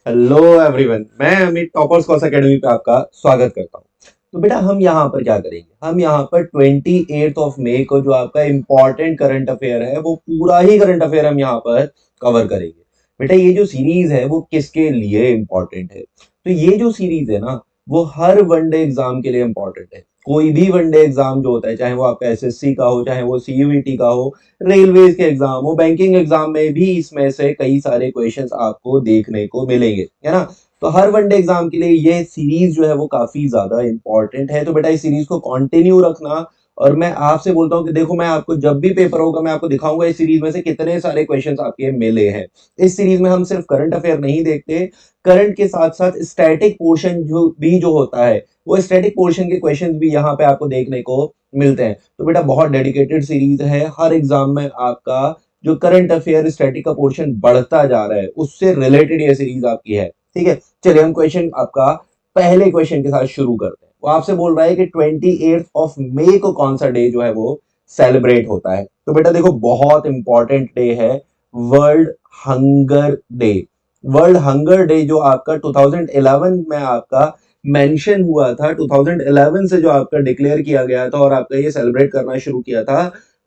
Hello everyone, मैं Amit toppers cos academy पे आपका स्वागत करता हूँ। तो बेटा हम यहाँ पर क्या करेंगे, हम यहाँ पर 28 मई को जो आपका इम्पोर्टेंट करंट अफेयर है वो पूरा ही करंट अफेयर हम यहाँ पर कवर करेंगे। बेटा ये जो सीरीज है वो किसके लिए इम्पोर्टेंट है, तो ये जो सीरीज है ना वो हर वनडे एग्जाम के लिए इम्पोर्टेंट है। कोई भी वनडे एग्जाम जो होता है, चाहे वो आपका एसएससी का हो, चाहे वो सीयूईटी का हो, रेलवे के एग्जाम हो, बैंकिंग एग्जाम में भी इसमें से कई सारे क्वेश्चंस आपको देखने को मिलेंगे, है ना। तो हर वनडे एग्जाम के लिए ये सीरीज जो है वो काफी ज्यादा इंपॉर्टेंट है। तो बेटा इस सीरीज को कंटिन्यू रखना। और मैं आपसे बोलता हूँ कि देखो, मैं आपको जब भी पेपर होगा मैं आपको दिखाऊंगा इस सीरीज में से कितने सारे क्वेश्चंस आपके मिले हैं। इस सीरीज में हम सिर्फ करंट अफेयर नहीं देखते, करंट के साथ साथ स्टैटिक पोर्शन जो होता है वो स्टैटिक पोर्शन के क्वेश्चंस भी यहाँ पे आपको देखने को मिलते हैं। तो बेटा बहुत डेडिकेटेड सीरीज है। हर एग्जाम में आपका जो करंट अफेयर स्टैटिक का पोर्शन बढ़ता जा रहा है उससे रिलेटेड ये सीरीज आपकी है। ठीक है, चलिए हम क्वेश्चन आपका पहले क्वेश्चन के साथ शुरू करते हैं। वो आपसे बोल रहा है कि 28 मई को कौन सा डे जो है वो सेलिब्रेट होता है। तो बेटा देखो बहुत इंपॉर्टेंट डे है, world hunger day. World hunger day जो आपका 2011 में आपका मेंशन हुआ था, 2011 से जो आपका डिक्लेयर किया गया था और आपका ये सेलिब्रेट करना शुरू किया था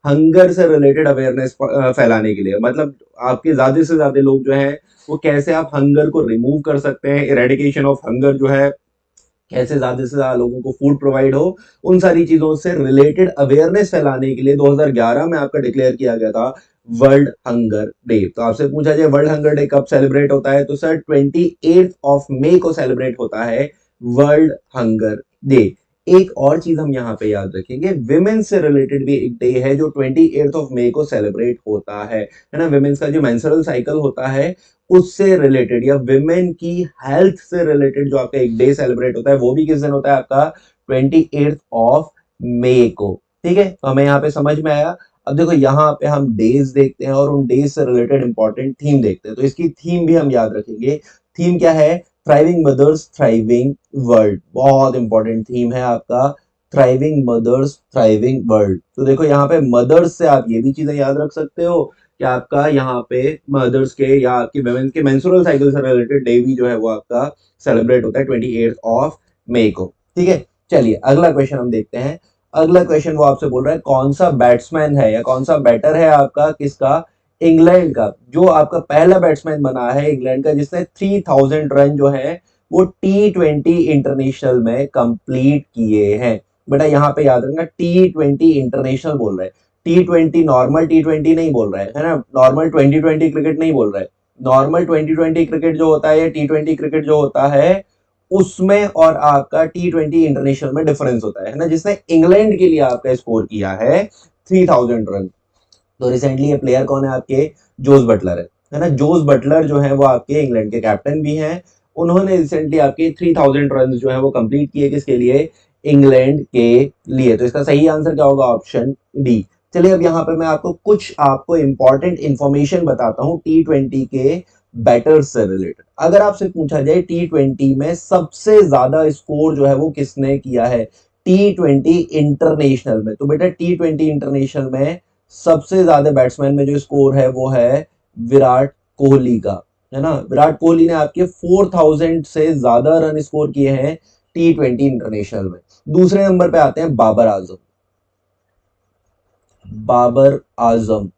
हंगर से रिलेटेड अवेयरनेस फैलाने के लिए। मतलब आपके ज्यादा से ज्यादा लोग जो है वो कैसे आप हंगर को रिमूव कर सकते हैं, इरेडिकेशन ऑफ हंगर जो है, कैसे ज्यादा से ज्यादा लोगों को फूड प्रोवाइड हो, उन सारी चीजों से रिलेटेड अवेयरनेस फैलाने के लिए 2011 में आपका डिक्लेयर किया गया था वर्ल्ड हंगर डे। तो आपसे पूछा जाए वर्ल्ड हंगर डे कब सेलिब्रेट होता है, तो सर 28 मई को सेलिब्रेट होता है वर्ल्ड हंगर डे। एक और चीज हम यहाँ पे याद रखेंगे, विमेन से रिलेटेड भी एक डे है जो 28 मई को सेलिब्रेट होता है ना। विमेन्स का जो मेंस्ट्रुअल साइकिल होता है उससे रिलेटेड या विमेन की हेल्थ से रिलेटेड जो आपका एक डे सेलिब्रेट होता है वो भी किस दिन होता है आपका 28 मई को। ठीक है, तो हमें यहाँ पे समझ में आया। अब देखो यहाँ पे हम डेज देखते हैं और उन डेज से रिलेटेड इंपॉर्टेंट थीम देखते हैं, तो इसकी थीम भी हम याद रखेंगे। थीम क्या है? Thriving mothers thriving world. बहुत इंपॉर्टेंट थीम है आपका, थ्राइविंग मदर्स थ्राइविंग वर्ल्ड। तो देखो यहाँ पे मदर्स से आप ये भी चीजें याद रख सकते हो कि आपका यहाँ पे मदर्स के या आपकी वुमेन्स के मेंस्ट्रुअल साइकिल से रिलेटेड डे भी जो है वो आपका सेलिब्रेट होता है 28 मई को। ठीक है, चलिए अगला क्वेश्चन हम देखते हैं। अगला क्वेश्चन वो आपसे बोल रहा है कौन सा बैट्समैन है या कौन सा बैटर है आपका किसका, इंग्लैंड का, जो आपका पहला बैट्समैन बना है इंग्लैंड का जिसने 3000 रन जो है वो T20 इंटरनेशनल में कंप्लीट किए हैं। बेटा यहाँ पे याद रखना T20 इंटरनेशनल बोल रहे हैं, T20 नॉर्मल T20 नहीं बोल रहा है ना, नॉर्मल 2020 क्रिकेट नहीं बोल रहा है। नॉर्मल 2020 क्रिकेट जो होता है या T20 क्रिकेट जो होता है उसमें और आपका T20 इंटरनेशनल में डिफरेंस होता है ना। जिसने इंग्लैंड के लिए आपका स्कोर किया है 3000 रन, तो रिसेंटली ये प्लेयर कौन है आपके, जोस बटलर है ना। जोस बटलर जो है वो आपके इंग्लैंड के कैप्टन भी हैं। उन्होंने रिसेंटली आपके 3000 रन जो है वो कंप्लीट किए, किसके लिए, इंग्लैंड के लिए। तो इसका सही आंसर क्या होगा, ऑप्शन डी। चलिए अब यहाँ पे मैं आपको इंपॉर्टेंट इंफॉर्मेशन बताता हूँ T20 के बैटर्स से रिलेटेड। अगर आपसे पूछा जाए T20 में सबसे ज्यादा स्कोर जो है वो किसने किया है T20 इंटरनेशनल में, तो बेटा T20 इंटरनेशनल में सबसे ज्यादा बैट्समैन में जो स्कोर है वो है विराट कोहली का, है ना। विराट कोहली ने आपके 4000 से ज्यादा रन स्कोर किए हैं T20 इंटरनेशनल में। दूसरे नंबर पे आते हैं बाबर आजम। बाबर आजम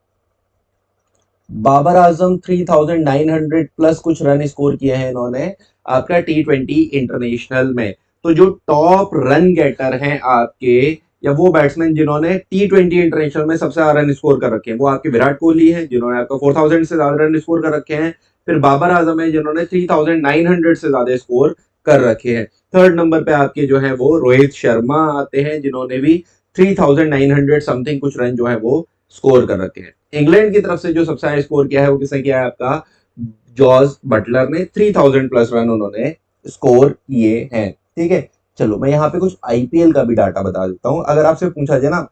बाबर आजम 3900 प्लस कुछ रन स्कोर किए हैं इन्होंने आपका T20 इंटरनेशनल में। तो जो टॉप रन गेटर हैं आपके या वो बैट्समैन जिन्होंने T20 इंटरनेशनल में सबसे ज्यादा रन स्कोर कर रखे हैं वो आपके विराट कोहली हैं जिन्होंने आपका 4000 से ज्यादा रन स्कोर कर रखे हैं। फिर बाबर आजम है जिन्होंने 3900 से ज्यादा स्कोर कर रखे हैं। थर्ड नंबर पे आपके जो है वो रोहित शर्मा आते हैं जिन्होंने भी 3900 समथिंग कुछ रन जो है वो स्कोर कर रखे हैं। इंग्लैंड की तरफ से जो सबसे हाई स्कोर किया है वो किसने किया है आपका, जॉस बटलर ने 3000 प्लस रन उन्होंने स्कोर किए हैं। ठीक है, चलो मैं यहाँ पे कुछ आईपीएल का भी डाटा बता देता हूँ। अगर आपसे पूछा जाए ना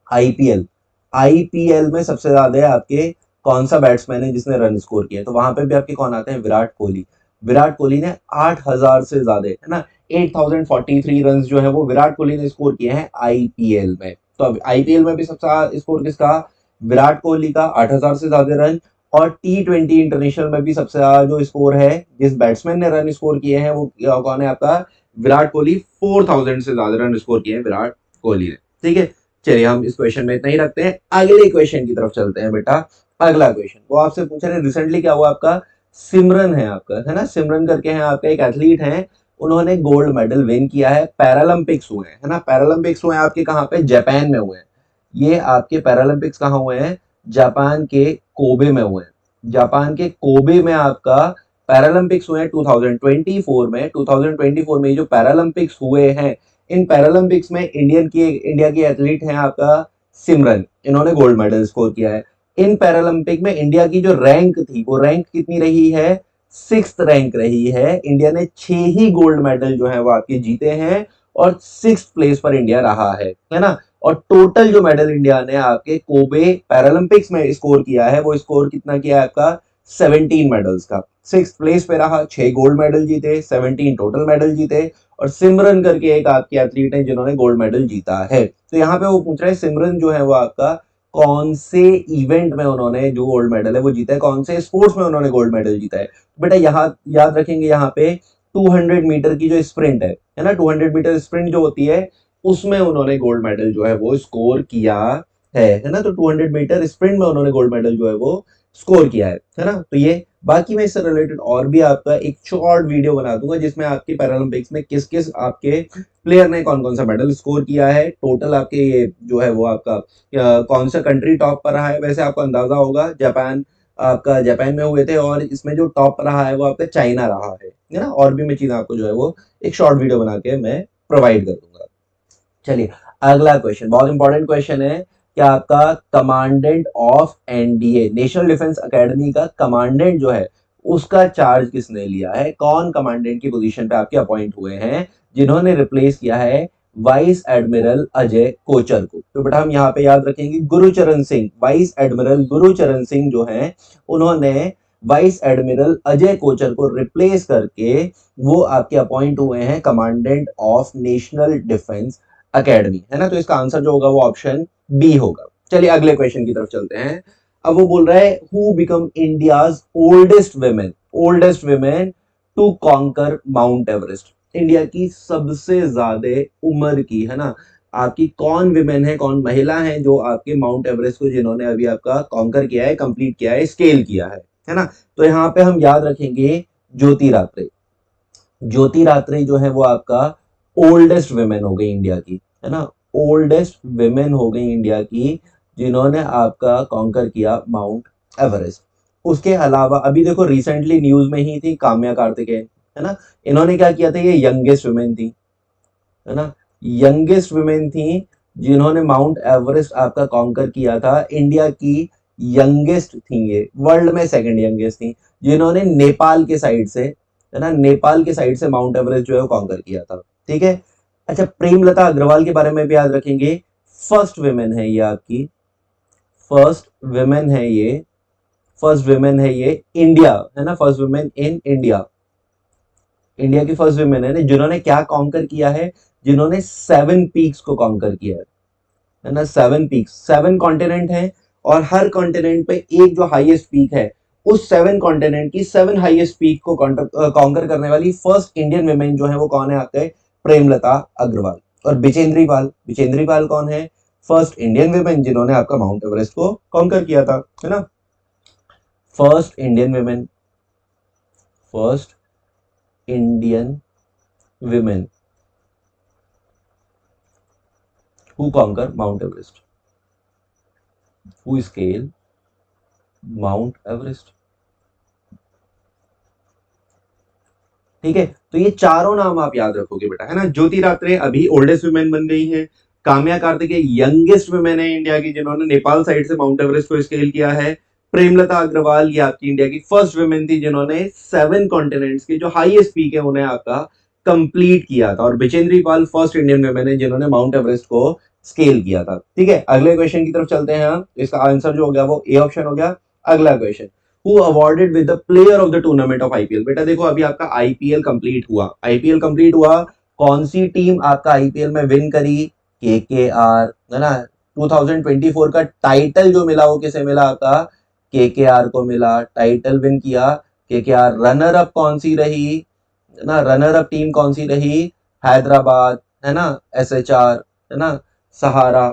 आईपीएल, आईपीएल में सबसे ज्यादा आपके कौन सा बैट्समैन है जिसने रन स्कोर किया, तो वहां पे भी आपके कौन आते हैं, विराट कोहली। विराट कोहली ने 8000 से ज्यादा, है ना, 8043 रन जो है वो विराट कोहली ने स्कोर किए हैं आईपीएल में। तो अब आईपीएल में भी सबसे स्कोर किसका, विराट कोहली का 8000 से ज्यादा रन। और T20 इंटरनेशनल में भी सबसे ज्यादा जो स्कोर है, जिस बैट्समैन ने रन स्कोर किए हैं, वो कौन है आपका? विराट कोहली। 4000 से ज्यादा रन स्कोर किए हैं विराट कोहली ने। ठीक है, चलिए हम इस क्वेश्चन में इतना ही रखते हैं, अगले क्वेश्चन की तरफ चलते हैं बेटा। अगला क्वेश्चन वो आपसे पूछ रहे हैं, रिसेंटली क्या हुआ आपका? सिमरन है आपका, है ना, सिमरन करके है आपका, एक एथलीट है, उन्होंने गोल्ड मेडल विन किया है, पैरालंपिक्स हुए हैं, है ना, पैरालंपिक्स हुए हैं आपके कहाँ पे? जापान में हुए हैं। ये आपके पैरालंपिक्स कहाँ हुए हैं? जापान के कोबे में हुए हैं। जापान के कोबे में आपका पैरालंपिक्स हुए हैं 2024 में। 2024 में जो पैरालंपिक्स हुए हैं, इन पैरालंपिक्स में इंडिया की एथलीट हैं आपका सिमरन, इन्होंने गोल्ड मेडल स्कोर किया है। इन पैरालंपिक में इंडिया की जो रैंक थी, वो रैंक कितनी रही है? 6th रैंक रही है। इंडिया ने 6 ही गोल्ड मेडल जो है वो आपके जीते हैं, और 6th प्लेस पर इंडिया रहा है ना। और टोटल जो मेडल इंडिया ने आपके कोबे पैरालंपिक्स में स्कोर किया है, वो स्कोर कितना किया है आपका? 17 मेडल्स का। 6th प्लेस पे रहा, 6 गोल्ड मेडल जीते, 17 टोटल मेडल जीते। और सिमरन करके एक आपकी एथलीट है जिन्होंने गोल्ड मेडल जीता है। तो यहाँ पे वो पूछ रहे हैं सिमरन जो है वो आपका कौन से इवेंट में उन्होंने जो गोल्ड मेडल है वो जीता है, कौन से स्पोर्ट्स में उन्होंने गोल्ड मेडल जीता है। बेटा यहाँ याद रखेंगे, यहाँ पे 200 मीटर की जो स्प्रिंट है ना, 200 मीटर स्प्रिंट जो होती है, उसमें उन्होंने गोल्ड मेडल जो है वो स्कोर किया है ना। तो 200 मीटर स्प्रिंट में उन्होंने गोल्ड मेडल जो है वो स्कोर किया है ना। तो ये बाकी मैं इससे रिलेटेड और भी आपका एक शॉर्ट वीडियो बना दूंगा, जिसमें आपके पैरालंपिक्स में किस किस आपके प्लेयर ने कौन कौन सा मेडल स्कोर किया है, टोटल आपके ये जो है वो आपका कौन सा कंट्री टॉप पर रहा है। वैसे आपको अंदाजा होगा जापान, आपका जापान में हुए थे, और इसमें जो टॉप रहा है वो आपका चाइना रहा है ना। और भी मैं चीज आपको जो है वो एक शॉर्ट वीडियो बना के मैं प्रोवाइड कर दूंगा। चलिए अगला क्वेश्चन बहुत इंपॉर्टेंट क्वेश्चन है कि आपका commandant of NDA, national defence academy का कमांडेंट जो है, उसका चार्ज किसने लिया है? कौन कमांडेंट की पोजीशन पे आपके अपॉइंट हुए हैं, जिन्होंने रिप्लेस किया है वाइस एडमिरल अजय कोचर को? तो बेटा हम यहाँ पे याद रखेंगे गुरुचरण सिंह, वाइस एडमिरल गुरुचरण सिंह जो है, उन्होंने वाइस एडमिरल अजय कोचर को रिप्लेस करके वो आपके अपॉइंट हुए हैं commandant of national defence academy, है ना। तो इसका आंसर जो होगा वो ऑप्शन बी होगा। चलिए अगले क्वेश्चन की तरफ चलते हैं। अब वो बोल रहा है who become India's oldest women to conquer Mount Everest. India की सबसे ज्यादा उम्र की, है ना, आपकी कौन विमेन है, कौन महिला है जो आपके माउंट एवरेस्ट को जिन्होंने अभी आपका कॉन्कर किया है, कंप्लीट किया है, स्केल किया है ना। तो यहाँ पे हम याद रखेंगे ज्योति रात्रे। ज्योति रात्रे जो है वो आपका ओल्डेस्ट विमेन हो गई इंडिया की, है ना, ओल्डेस्ट विमेन हो गई इंडिया की जिन्होंने आपका कॉन्कर किया माउंट एवरेस्ट। उसके अलावा अभी देखो रिसेंटली न्यूज में ही थी काम्या कार्तिकेयन, है ना, इन्होंने क्या किया था? ये यंगेस्ट विमेन थी, है ना, यंगेस्ट विमेन थी जिन्होंने माउंट एवरेस्ट आपका कॉन्कर किया था। इंडिया की यंगेस्ट थी, ये वर्ल्ड में सेकंड यंगेस्ट थी, जिन्होंने नेपाल के साइड से, है ना, नेपाल के साइड से माउंट एवरेस्ट जो है वो कॉन्कर किया था। ठीक है, अच्छा प्रेमलता अग्रवाल के बारे में भी याद रखेंगे। फर्स्ट विमेन है ये आपकी, फर्स्ट विमेन है ये, फर्स्ट विमेन है ये इंडिया, है ना, first women in India, India की फर्स्ट विमेन है ना, जिन्होंने क्या कॉन्कर किया है? जिन्होंने 7 पीक्स को कॉन्कर किया है ना, 7 पीक्स, 7 कॉन्टिनेंट है, और हर कॉन्टिनेंट पे एक जो हाईएस्ट पीक है, उस 7 कॉन्टिनेंट की 7 हाईएस्ट पीक को कॉन्कर करने वाली फर्स्ट इंडियन विमेन जो है वो कौन है आपके? प्रेमलता अग्रवाल। और बिचेंद्री पाल, बिचेंद्री पाल कौन है? फर्स्ट इंडियन विमेन जिन्होंने आपका माउंट एवरेस्ट को कॉन्कर किया था, है ना। First Indian women, first Indian women who conquer Mount Everest, who scale Mount Everest। ठीक है, तो ये चारों नाम आप याद रखोगे बेटा, है ना। ज्योति रात्रे अभी ओल्डेस्ट वुमेन बन गई है, काम्या कार्तिकेय यंगेस्ट वुमेन है इंडिया की जिन्होंने नेपाल साइड से माउंट एवरेस्ट को स्केल किया है। प्रेमलता अग्रवाल ये आपकी इंडिया की फर्स्ट वुमेन थी जिन्होंने 7 कॉन्टिनेंट्स के जो हाईएस्ट पीक है उन्हें आपका कंप्लीट किया था। और बिचेंद्री पाल फर्स्ट इंडियन वुमेन है जिन्होंने माउंट एवरेस्ट को स्केल किया था। ठीक है, अगले क्वेश्चन की तरफ चलते हैं हम। इसका आंसर जो हो गया वो ए ऑप्शन हो गया। अगला question, who awarded with the player of the tournament of IPL. बेटा देखो अभी आपका आईपीएल कंप्लीट हुआ, आईपीएल कंप्लीट हुआ, कौन सी टीम आपका आईपीएल में विन करी? केकेआर, है ना। 2024 का टाइटल जो मिला वो किसे मिला आपका? केकेआर को मिला, टाइटल विन किया केकेआर। रनर अप कौन सी रही, है ना, रनर अप टीम कौन सी रही, हैदराबाद, है ना, एसएचआर, है ना, सहारा।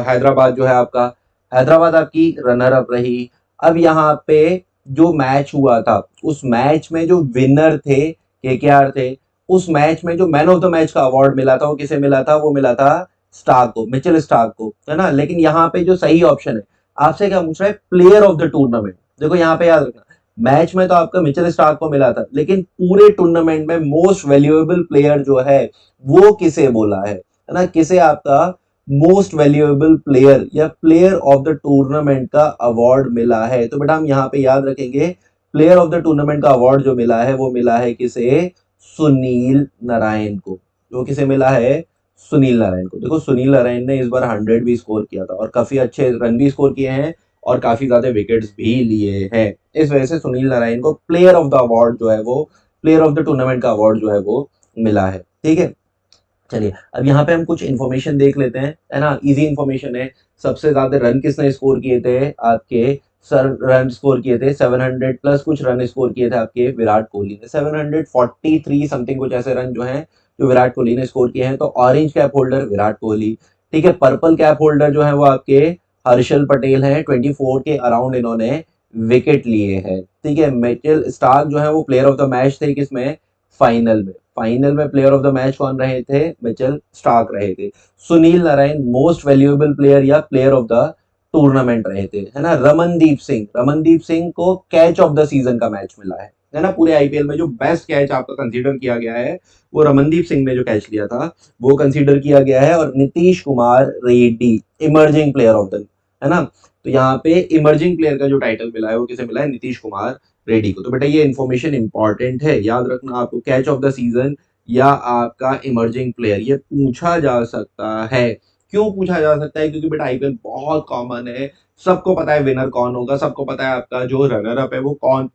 हैदराबाद जो है आपका, हैदराबाद आपकी रनर अप रही। अब यहाँ पे जो मैच हुआ था, उस मैच में जो विनर थे केकेआर थे, उस मैच में जो मैन ऑफ द मैच का अवार्ड मिला था वो किसे मिला था, वो मिला था स्टार्क को, मिचेल स्टार्क को, है ना। लेकिन यहाँ पे जो सही ऑप्शन है, आपसे क्या पूछ रहा है, प्लेयर ऑफ द टूर्नामेंट। देखो यहाँ पे याद रखना, मैच में तो आपका मिचेल स्टार्क को मिला था, लेकिन पूरे टूर्नामेंट में मोस्ट वैल्यूएबल प्लेयर जो है वो किसे बोला है ना, किसे आपका मोस्ट वैल्यूएबल प्लेयर या प्लेयर ऑफ द टूर्नामेंट का अवार्ड मिला है। तो बेटा हम यहाँ पे याद रखेंगे, प्लेयर ऑफ द टूर्नामेंट का अवार्ड जो मिला है वो मिला है किसे, सुनील नारायण को। जो किसे मिला है, सुनील नारायण को। देखो सुनील नारायण ने इस बार 100 भी स्कोर किया था और काफी अच्छे रन भी स्कोर किए हैं और काफी ज्यादा विकेट्स भी लिए हैं। इस वजह से सुनील नारायण को प्लेयर ऑफ द अवार्ड जो है वो, प्लेयर ऑफ द टूर्नामेंट का अवार्ड जो है वो मिला है। ठीक है, चलिए अब यहाँ पे हम कुछ इन्फॉर्मेशन देख लेते हैं, है ना, इजी इन्फॉर्मेशन है। सबसे ज्यादा रन किसने स्कोर किए थे, आपके सर रन स्कोर किए थे 700 प्लस कुछ रन स्कोर किए थे आपके विराट कोहली ने, 743 समथिंग कुछ ऐसे रन जो हैं जो विराट कोहली ने स्कोर किए हैं। तो orange cap holder Virat Kohli, ठीक है। पर्पल कैप होल्डर जो है वो आपके हर्षल पटेल हैं, 24 के अराउंड इन्होंने विकेट लिए हैं। ठीक है, मिचेल स्टार्क जो है वो प्लेयर ऑफ द मैच थे किसमें, फाइनल में। फाइनल में प्लेयर ऑफ द मैच कौन रहे थे, मिचेल स्टार्क रहे थे। Sunil Narayan most valuable player या प्लेयर ऑफ द टूर्नामेंट रहे थे, है ना। रमनदीप सिंह को कैच ऑफ द सीजन का मैच मिला है ना। पूरे आईपीएल में जो बेस्ट कैच आपका कंसीडर किया गया है वो रमनदीप सिंह ने जो कैच लिया था वो कंसीडर किया गया है। और Nitish Kumar Reddy emerging player of the, है ना। तो यहाँ पे इमर्जिंग प्लेयर का जो टाइटल मिला है वो किसे मिला है, नीतीश कुमार रेड्डी को। तो बेटा ये इन्फॉर्मेशन इंपॉर्टेंट है, याद रखना आपको, कैच ऑफ द सीजन या आपका इमर्जिंग प्लेयर ये पूछा जा सकता है। क्यों पूछा जा सकता है, क्योंकि बेटा आईपीएल बहुत कॉमन है, सबको पता है विनर कौन होगा, सबको पता है आपका जो रनर अप है वो कौन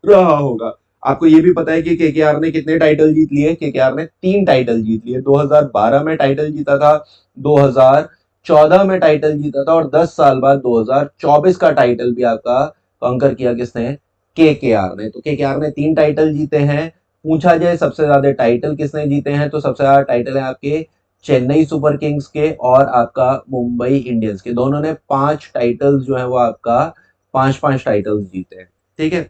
रहा होगा। आपको ये भी पता है कि केकेआर ने कितने टाइटल जीत लिए, केकेआर ने 3 टाइटल जीत लिए। 2012 में टाइटल जीता था, 2014 में टाइटल जीता था और 10 साल बाद 2024 का टाइटल भी आपका कॉन्कर किया किसने, केकेआर ने। तो केकेआर ने 3 टाइटल जीते हैं। पूछा जाए सबसे ज्यादा टाइटल किसने जीते हैं, तो सबसे ज्यादा टाइटल है आपके चेन्नई सुपर किंग्स के और आपका मुंबई इंडियंस के। दोनों ने 5 टाइटल्स जो है वो आपका 5-5 टाइटल्स जीते हैं। ठीक है,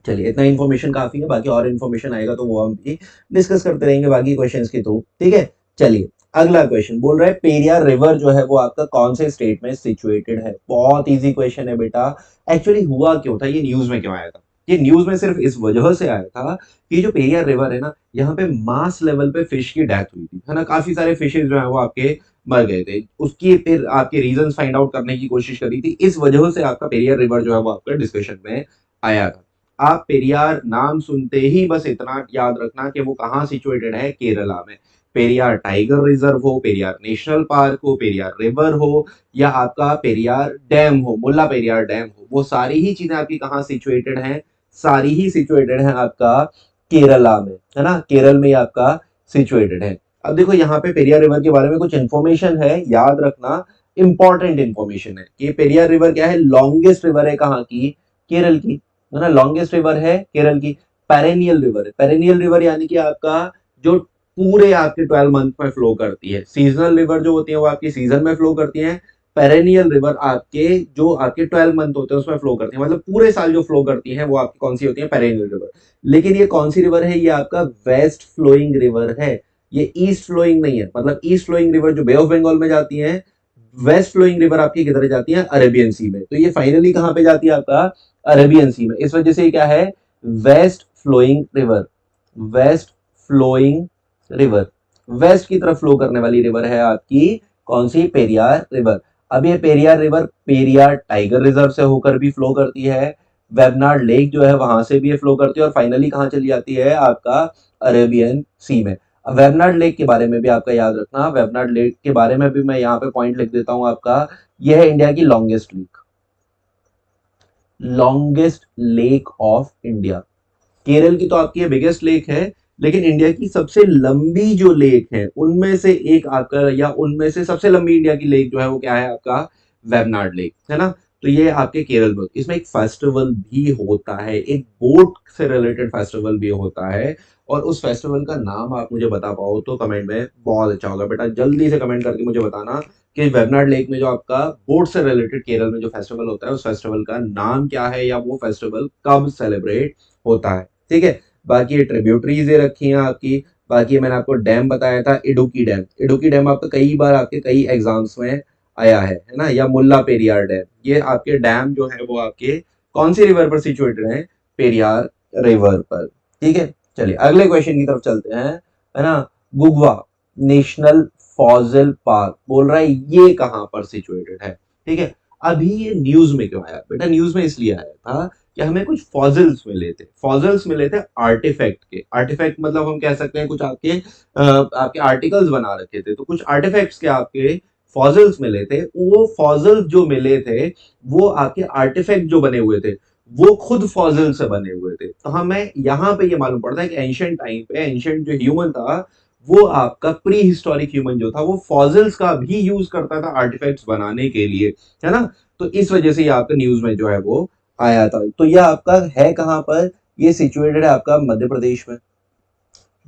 चलिए इतना इन्फॉर्मेशन काफी है, बाकी और इन्फॉर्मेशन आएगा तो वो हम भी डिस्कस करते रहेंगे बाकी क्वेश्चंस के थ्रू। ठीक है, चलिए अगला क्वेश्चन बोल रहा है पेरियार रिवर जो है वो आपका कौन से स्टेट में सिचुएटेड है। बहुत इजी क्वेश्चन है बेटा। एक्चुअली हुआ क्यों था, ये न्यूज में क्यों आया था, ये न्यूज में सिर्फ इस वजह से आया था कि जो पेरियार रिवर है ना, यहाँ पे मास लेवल पे फिश की डेथ हुई थी, है ना। काफी सारे फिशेज जो है वो आपके मर गए थे। उसकी फिर आपके रीजंस फाइंड आउट करने की कोशिश करी थी, इस वजह से आपका पेरियार रिवर जो है वो आपका डिस्कशन में आया था। आप पेरियार नाम सुनते ही बस इतना याद रखना कि वो कहाँ सिचुएटेड है, केरला में। पेरियार टाइगर रिजर्व हो, पेरियार नेशनल पार्क हो, पेरियार रिवर हो या आपका पेरियार डैम हो, मुल्ला पेरियार डैम हो, वो सारी ही चीजें आपकी कहाँ सिचुएटेड हैं, सारी ही सिचुएटेड है आपका केरला में, है ना। केरल में आपका सिचुएटेड है। अब देखो यहाँ पे पेरियार रिवर के बारे में कुछ इंफॉर्मेशन है, याद रखना, इंपॉर्टेंट इंफॉर्मेशन है कि पेरियार रिवर क्या है, लॉन्गेस्ट रिवर है कहाँ की, केरल की, है ना। लॉन्गेस्ट रिवर है केरल की। पेरेनियल रिवर है, पेरेनियल रिवर यानी कि आपका जो पूरे आपके 12 मंथ में फ्लो करती है। सीजनल रिवर जो होती है वो आपकी सीजन में फ्लो करती है, पेरेनियल रिवर आपके जो आपके 12 मंथ होते हैं उसमें फ्लो करती है, मतलब पूरे साल जो फ्लो करती है वो आपकी कौन सी होती है, पेरेनियल रिवर। लेकिन ये कौन सी रिवर है, ये आपका वेस्ट फ्लोइंग रिवर है, ये ईस्ट फ्लोइंग नहीं है। मतलब ईस्ट फ्लोइंग रिवर जो बे ऑफ बंगाल में जाती है, वेस्ट फ्लोइंग रिवर आपकी किधर जाती है, अरेबियन सी में। तो ये फाइनली कहां पे जाती है, आपका अरेबियन सी में। इस वजह से क्या है, west flowing river, west flowing river, west की तरफ फ्लो करने वाली रिवर है आपकी कौन सी, पेरियार रिवर। अब ये Periyar river Periyar tiger reserve से होकर भी फ्लो करती है, वेबनाड लेक जो है वहां से भी ये फ्लो करती है और फाइनली कहां चली जाती है, आपका अरेबियन सी में। अब वेबनाड लेक के बारे में भी आपका याद रखना, वेबनाड लेक के बारे में भी मैं यहाँ पे पॉइंट लिख देता हूं आपका, यह है इंडिया की longest lake, longest lake of India. Kerala की तो आपकी ये बिगेस्ट लेक है, लेकिन इंडिया की सबसे लंबी जो लेक है उनमें से एक आपका, या उनमें से सबसे लंबी इंडिया की लेक जो है वो क्या है, आपका वेबनाड लेक, है ना। तो ये आपके केरल में, इसमें एक फेस्टिवल भी होता है, एक बोट से रिलेटेड फेस्टिवल भी होता है, और उस फेस्टिवल का नाम आप मुझे बता पाओ तो कमेंट में बहुत अच्छा होगा। बेटा जल्दी से कमेंट करके मुझे बताना कि वेबनाड लेक में जो आपका बोट से रिलेटेड केरल में जो फेस्टिवल होता है उस फेस्टिवल का नाम क्या है, या वो फेस्टिवल कब सेलिब्रेट होता है। ठीक है, बाकी ये ट्रिब्यूटरीज ये रखी हैं आपकी। बाकी मैंने आपको डैम बताया था, इडुक्की डैम। इडुक्की डैम आपका कई बार आपके कई एग्जाम्स में आया है ना, या मुल्ला पेरियार डैम। ये आपके डैम जो है वो आपके कौन सी रिवर पर सिचुएटेड है, पेरियार रिवर पर। ठीक है, चलिए अगले क्वेश्चन की तरफ चलते हैं, है ना। गुगवा नेशनल फॉसिल पार्क बोल रहा है ये कहां पर सिचुएटेड है। ठीक है, अभी ये न्यूज में क्यों आया बेटा, न्यूज में इसलिए आया था कि हमें कुछ फॉसिल्स मिले थे। फॉसिल्स मिले थे आर्टिफैक्ट के। आर्टिफैक्ट मतलब हम कह सकते हैं कुछ आपके आर्टिकल्स बना रखे थे, तो कुछ आर्टिफैक्ट्स के आपके फॉसिल्स मिले थे। वो फॉसिल्स जो मिले थे वो आपके आर्टिफैक्ट जो बने हुए थे वो खुद फॉसिल से बने हुए थे। तो हमें यहाँ पे ये मालूम पड़ता है कि एंशिएंट टाइम पे एंशिएंट जो ह्यूमन था वो आपका प्री हिस्टोरिक ह्यूमन जो था वो फॉसिल्स का भी यूज करता था आर्टिफैक्ट्स बनाने के लिए, है ना। तो इस वजह से ये आपका न्यूज में जो है वो आया था। तो ये आपका है कहाँ पर, ये सिचुएटेड है आपका मध्य प्रदेश में।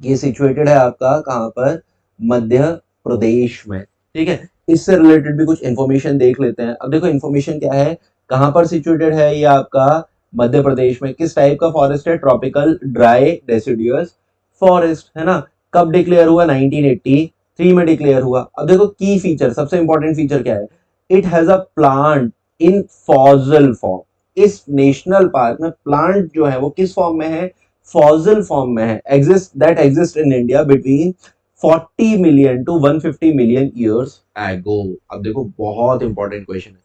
ये सिचुएटेड है आपका कहाँ पर, मध्य प्रदेश में। ठीक है, इससे रिलेटेड भी कुछ इंफॉर्मेशन देख लेते हैं। अब देखो इंफॉर्मेशन क्या है, कहाँ पर सिचुएटेड है ये आपका, मध्य प्रदेश में। किस टाइप का फॉरेस्ट है, ट्रॉपिकल ड्राई डेसिडुअस फॉरेस्ट, है ना। कब डिक्लेयर हुआ, 1983 में डिक्लेयर हुआ। अब देखो की फीचर, सबसे इंपॉर्टेंट फीचर क्या है, it has a plant in fossil form. इस नेशनल पार्क में प्लांट जो है वो किस फॉर्म में है, फॉसिल फॉर्म में है। Exist in India between 40 million to 150 million years ago. अब देखो बहुत इंपॉर्टेंट क्वेश्चन है,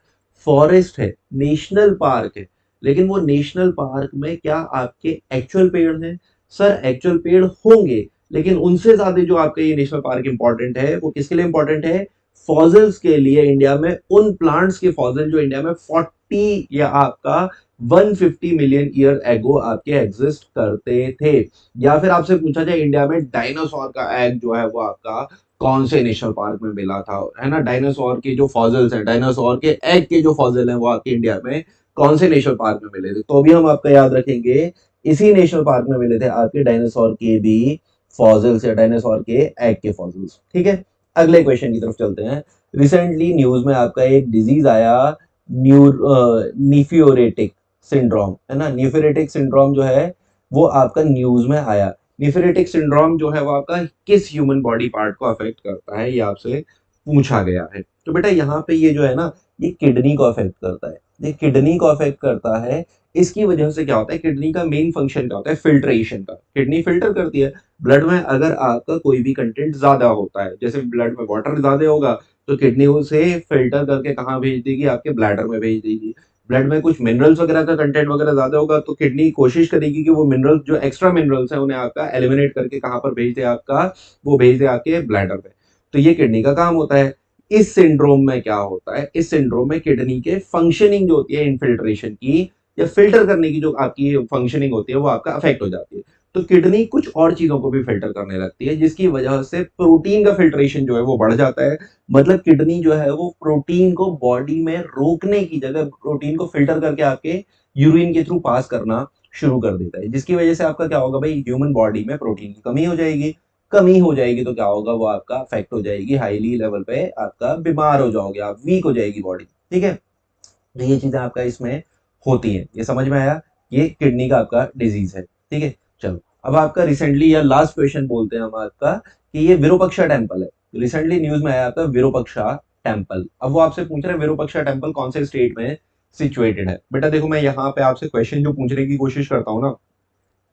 फॉरेस्ट है, नेशनल पार्क है, लेकिन वो नेशनल पार्क में क्या आपके एक्चुअल पेड़ हैं, सर एक्चुअल पेड़ होंगे, लेकिन उनसे ज्यादा जो आपका ये नेशनल पार्क इंपॉर्टेंट है वो किसके लिए इंपॉर्टेंट है, फॉसिल्स के लिए। इंडिया में उन प्लांट्स के फॉसिल जो इंडिया में 40 या आपका 150 मिलियन ईयर एगो आपके एग्जिस्ट करते थे। या फिर आपसे पूछा जाए इंडिया में डायनासोर का एग जो है वो आपका कौन से नेशनल पार्क में मिला था, है ना। डायनासोर के जो फॉसिल्स हैं, डायनासोर के एग के जो फॉसिल हैं वो आपके इंडिया में कौन से नेशनल पार्क में मिले थे, तो भी हम आपका याद रखेंगे इसी नेशनल पार्क में मिले थे आपके डायनासोर के भी फॉसिल्स, या डायनासोर के एग के फॉसिल्स। ठीक है, अगले क्वेश्चन की तरफ चलते हैं। रिसेंटली न्यूज में आपका एक डिजीज आया, न्यूफियोरेटिक सिंड्रोम, है ना। न्यूफियोरेटिक सिंड्रोम जो है वो आपका न्यूज में आया। न्यूफियोरेटिक सिंड्रोम जो है वो आपका किस ह्यूमन बॉडी पार्ट को अफेक्ट करता है, ये आपसे पूछा गया है। तो बेटा यहाँ पे ये जो है ना, ये किडनी को अफेक्ट करता है। ये किडनी को अफेक्ट करता है। इसकी वजह से क्या होता है, किडनी का मेन फंक्शन क्या होता है, फिल्ट्रेशन का। किडनी फिल्टर करती है ब्लड में। अगर आपका कोई भी कंटेंट ज्यादा होता है, जैसे ब्लड में वाटर ज्यादा होगा तो किडनी उसे फिल्टर करके कहाँ भेज देगी, आपके ब्लैडर में भेज देगी। ब्लड में कुछ मिनरल्स वगैरह का कंटेंट वगैरह ज्यादा होगा तो किडनी कोशिश करेगी कि वो मिनरल्स जो एक्स्ट्रा मिनरल्स है उन्हें आपका एलिमिनेट करके कहाँ पर भेज दे, आपका वो भेज दे आपके ब्लैडर में। तो ये किडनी का काम होता है। इस सिंड्रोम में क्या होता है, इस सिंड्रोम में किडनी के फंक्शनिंग जो होती है इनफिल्ट्रेशन की या फिल्टर करने की जो आपकी फंक्शनिंग होती है वो आपका अफेक्ट हो जाती है। तो किडनी कुछ और चीजों को भी फिल्टर करने लगती है, जिसकी वजह से प्रोटीन का फिल्ट्रेशन जो है वो बढ़ जाता है। मतलब किडनी जो है वो प्रोटीन को बॉडी में रोकने की जगह प्रोटीन को फिल्टर करके आपके यूरिन के थ्रू पास करना शुरू कर देता है, जिसकी वजह से आपका क्या होगा भाई, ह्यूमन बॉडी में प्रोटीन की कमी हो जाएगी। कमी हो जाएगी तो क्या होगा, वो आपका अफेक्ट हो जाएगी, हाईली लेवल पे आपका बीमार हो जाओगे आप, वीक हो जाएगी बॉडी। ठीक है, तो ये चीजें आपका इसमें होती हैं। ये समझ में आया, ये किडनी का आपका डिजीज है। ठीक है, चलो अब आपका रिसेंटली या लास्ट क्वेश्चन बोलते हैं हम आपका कि ये विरूपाक्षा टेम्पल है। रिसेंटली न्यूज में आया आपका विरूपाक्षा टेम्पल। अब वो आपसे पूछ रहे हैं विरूपाक्षा टेम्पल कौन से स्टेट में सिचुएटेड है। बेटा देखो मैं यहाँ पे आपसे क्वेश्चन जो पूछने की कोशिश करता हूँ ना,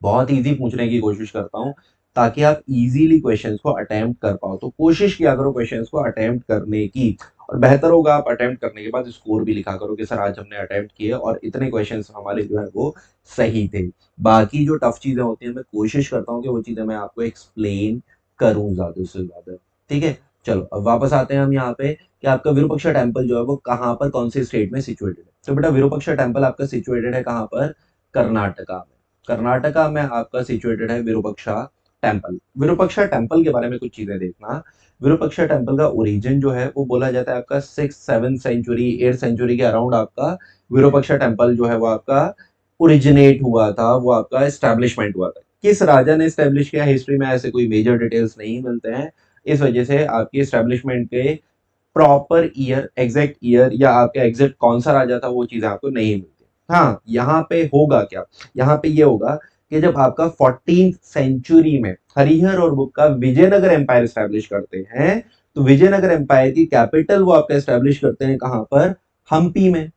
बहुत इजी पूछने की कोशिश करता हूँ ताकि आप इजीली क्वेश्चंस को अटेम्प्ट कर पाओ। तो कोशिश किया करो क्वेश्चंस को अटेम्प्ट करने की, और बेहतर होगा आप अटेम्प्ट करने के बाद स्कोर भी लिखा करो कि सर आज हमने अटेम्प्ट किए और इतने क्वेश्चंस हमारे जो है वो सही थे। बाकी जो टफ चीजें होती हैं मैं कोशिश करता हूँ कि वो चीजें मैं आपको एक्सप्लेन करूँ ज्यादा से ज्यादा। ठीक है, चलो अब वापस आते हैं हम यहाँ पे कि आपका विरूपाक्षा टेम्पल जो है वो कहाँ पर कौन से स्टेट में सिचुएटेड है। तो बेटा विरूपाक्षा टेम्पल आपका सिचुएटेड है कहाँ पर, कर्नाटका में। कर्नाटका में आपका सिचुएटेड है विरूपाक्षा टेम्पल। विरूपाक्षा टेम्पल के बारे में कुछ चीजें देखना। विरूपाक्षा टेम्पल का ओरिजिन जो है वो बोला जाता है आपका 6th 7th century 8th century के अराउंड आपका विरूपाक्षा टेम्पल जो है वो आपका ओरिजिनेट हुआ था, वो आपका एस्टेब्लिशमेंट हुआ था। किस राजा ने एस्टेब्लिश किया, हिस्ट्री में ऐसे कोई मेजर डिटेल्स नहीं मिलते हैं, इस वजह से आपकी एस्टेब्लिशमेंट के प्रॉपर ईयर, एग्जैक्ट ईयर या आपका एग्जैक्ट कौन सा राजा था वो चीजें आपको नहीं मिलती। हाँ, यहाँ पे होगा क्या, यहाँ पे ये होगा कि जब आपका 14th सेंचुरी में हरिहर और बुक्का विजयनगर एम्पायर स्टैब्लिश करते हैं, तो विजयनगर एम्पायर की कैपिटल वो आपका स्टैब्लिश करते हैं कहां पर, हम्पी में,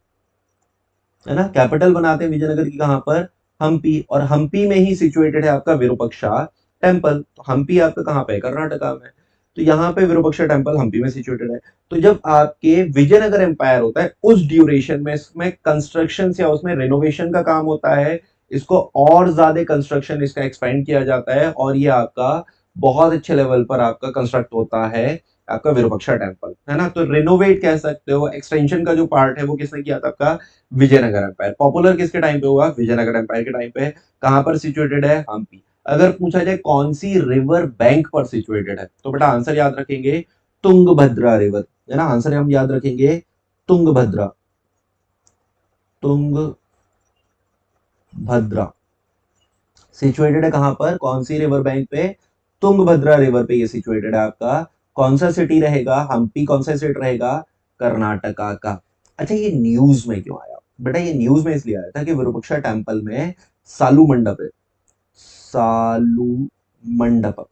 है ना। कैपिटल बनाते हैं विजयनगर की कहां पर, हम्पी, और हम्पी में ही सिचुएटेड है आपका विरूपाक्षा टेम्पल। तो हम्पी आपका कहां पे है, कर्नाटका में। तो यहाँ पे विरूपाक्षा टेम्पल हम्पी में सिचुएटेड है। तो जब आपके विजयनगर एम्पायर होता है उस ड्यूरेशन में इसमें कंस्ट्रक्शन या उसमें रेनोवेशन का काम होता है, इसको और ज्यादा कंस्ट्रक्शन इसका एक्सपेंड किया जाता है और ये आपका बहुत अच्छे लेवल पर आपका कंस्ट्रक्ट होता है आपका विरूपाक्षा टेम्पल, है ना। तो रिनोवेट कह सकते हो, एक्सटेंशन का जो पार्ट है वो किसने किया था, आपका विजयनगर एम्पायर। पॉपुलर किसके टाइम पे हुआ, विजयनगर एम्पायर के टाइम पे। कहां पर सिचुएटेड है, हम्पी। अगर पूछा जाए कौन सी रिवर बैंक पर सिचुएटेड है, तो बेटा आंसर याद रखेंगे तुंगभद्रा रिवर, है ना। आंसर हम याद रखेंगे तुंगभद्रा, तुंगभद्रा सिचुएटेड है कहां पर, कौन सी रिवर बैंक पे, तुंगभद्रा रिवर पे ये सिचुएटेड है आपका। कौन सा सिटी रहेगा, हम्पी कौन सा स्टेट रहेगा, कर्नाटका का। अच्छा, ये न्यूज में क्यों आया बेटा, ये न्यूज में इसलिए आया था कि विरूपाक्षा टेम्पल में सालू मंडप है, सालू मंडप।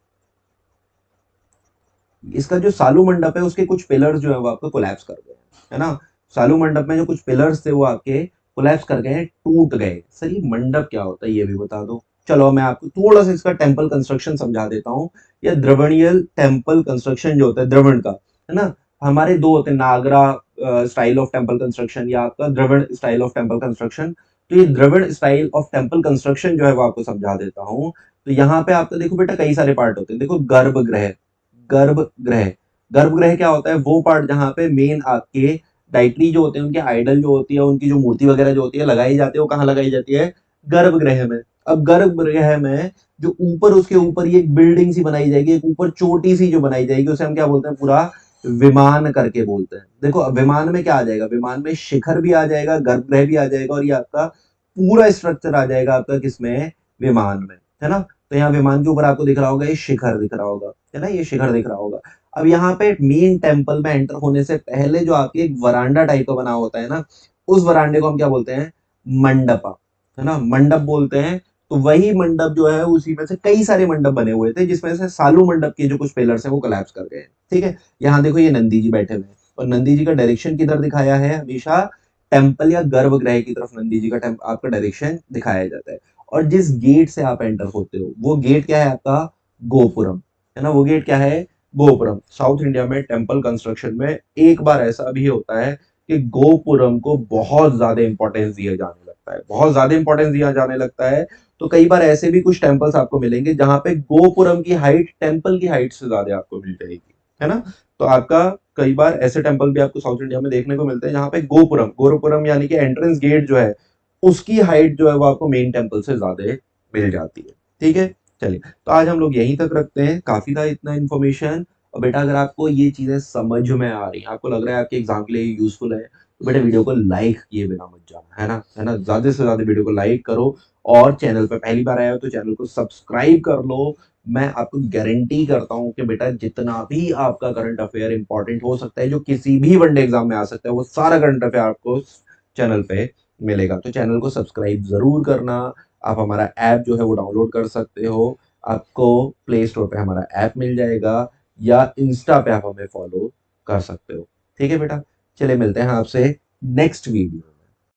इसका जो सालू मंडप है उसके कुछ पिलर्स जो है वो आपको कोलैप्स कर गए, है ना। सालू मंडप में जो कुछ पिलर्स थे वो आपके कोलैप्स कर गए, टूट गए। सर ये मंडप क्या होता है ये भी बता दो। चलो मैं आपको थोड़ा सा इसका टेम्पल कंस्ट्रक्शन समझा देता हूँ। या द्रवणीय टेम्पल कंस्ट्रक्शन जो होता है द्रवण का, है ना। हमारे दो होते हैं, नागरा स्टाइल ऑफ टेम्पल कंस्ट्रक्शन या आपका द्रवण स्टाइल ऑफ टेम्पल कंस्ट्रक्शन। तो ये द्रवण स्टाइल ऑफ टेम्पल कंस्ट्रक्शन जो है वो आपको समझा देता हूँ। तो यहाँ पे आपको देखो बेटा कई सारे पार्ट होते हैं। देखो गर्भगृह, गर्भगृह, गर्भगृह क्या होता है, वो पार्ट जहाँ पे मेन आपके डाइटरी जो होते हैं उनके आइडल जो होती है, उनकी जो मूर्ति वगैरह जो होती है लगाई जाती है, वो कहाँ लगाई जाती है, गर्भगृह में। अब गर्भगृह में जो ऊपर उसके ऊपर ये एक बिल्डिंग सी बनाई जाएगी, एक ऊपर छोटी सी जो बनाई जाएगी उसे हम क्या बोलते हैं, पूरा विमान करके बोलते हैं। देखो अब विमान में क्या आ जाएगा, विमान में शिखर भी आ जाएगा, गर्भगृह भी आ जाएगा, और ये आपका पूरा स्ट्रक्चर आ जाएगा आपका किसमें, विमान में, है ना। तो यहाँ विमान के ऊपर आपको दिख रहा होगा, ये शिखर दिख रहा होगा, है ना, ये शिखर दिख रहा होगा। अब यहाँ पे मेन टेम्पल में एंटर होने से पहले जो आपकी एक वरांडा टाइप का बना होता है ना, उस वरांडे को हम क्या बोलते हैं, मंडपा, है ना, मंडप बोलते हैं। तो वही मंडप जो है उसी में से कई सारे मंडप बने हुए थे, जिसमें से सालू मंडप के जो कुछ पिलर्स हैं वो कोलैप्स कर गए। ठीक है, यहाँ देखो ये नंदी जी बैठे हुए हैं, और नंदी जी का डायरेक्शन किधर दिखाया है, हमेशा टेम्पल या गर्भगृह की तरफ नंदी जी का आपका डायरेक्शन दिखाया जाता है। और जिस गेट से आप एंटर होते हो वो गेट क्या है आपका, गोपुरम, है ना। वो गेट क्या है, गोपुरम। साउथ इंडिया में टेम्पल कंस्ट्रक्शन में एक बार ऐसा भी होता है कि गोपुरम को बहुत ज्यादा इंपॉर्टेंस दिया जाने लगता है, बहुत ज्यादा इंपॉर्टेंस दिया जाने लगता है। तो कई बार ऐसे भी कुछ टेम्पल्स आपको मिलेंगे जहां पे गोपुरम की हाइट टेम्पल की हाइट से ज्यादा आपको मिल जाएगी, है ना। तो आपका कई बार ऐसे टेम्पल भी आपको साउथ इंडिया में देखने को मिलते हैं जहां पे गोपुरम, गोपुरम यानी कि एंट्रेंस गेट जो है उसकी हाइट जो है वो आपको मेन टेम्पल से ज्यादा मिल जाती है। ठीक है, चलिए तो आज हम लोग यहीं तक रखते हैं, काफी था इतना इन्फॉर्मेशन। और बेटा अगर आपको ये चीजें समझ में आ रही हैं, आपको लग रहा है आपके एग्जाम के लिए यूजफुल है, तो बेटा वीडियो को लाइक किए बिना मत जाना, है ना, है ना। ज्यादा से ज्यादा वीडियो को लाइक करो, और चैनल पे पहली बार आया हो तो चैनल को सब्सक्राइब कर लो। मैं आपको गारंटी करता हूँ कि बेटा जितना भी आपका करंट अफेयर इंपॉर्टेंट हो सकता है, जो किसी भी वनडे एग्जाम में आ सकता है, वो सारा करंट अफेयर आपको चैनल पे मिलेगा। तो चैनल को सब्सक्राइब जरूर करना। आप हमारा ऐप जो है वो डाउनलोड कर सकते हो, आपको प्ले स्टोर पे हमारा ऐप मिल जाएगा, या इंस्टा पे आप हमें फॉलो कर सकते हो। ठीक है बेटा, चलिए मिलते हैं आपसे नेक्स्ट वीडियो।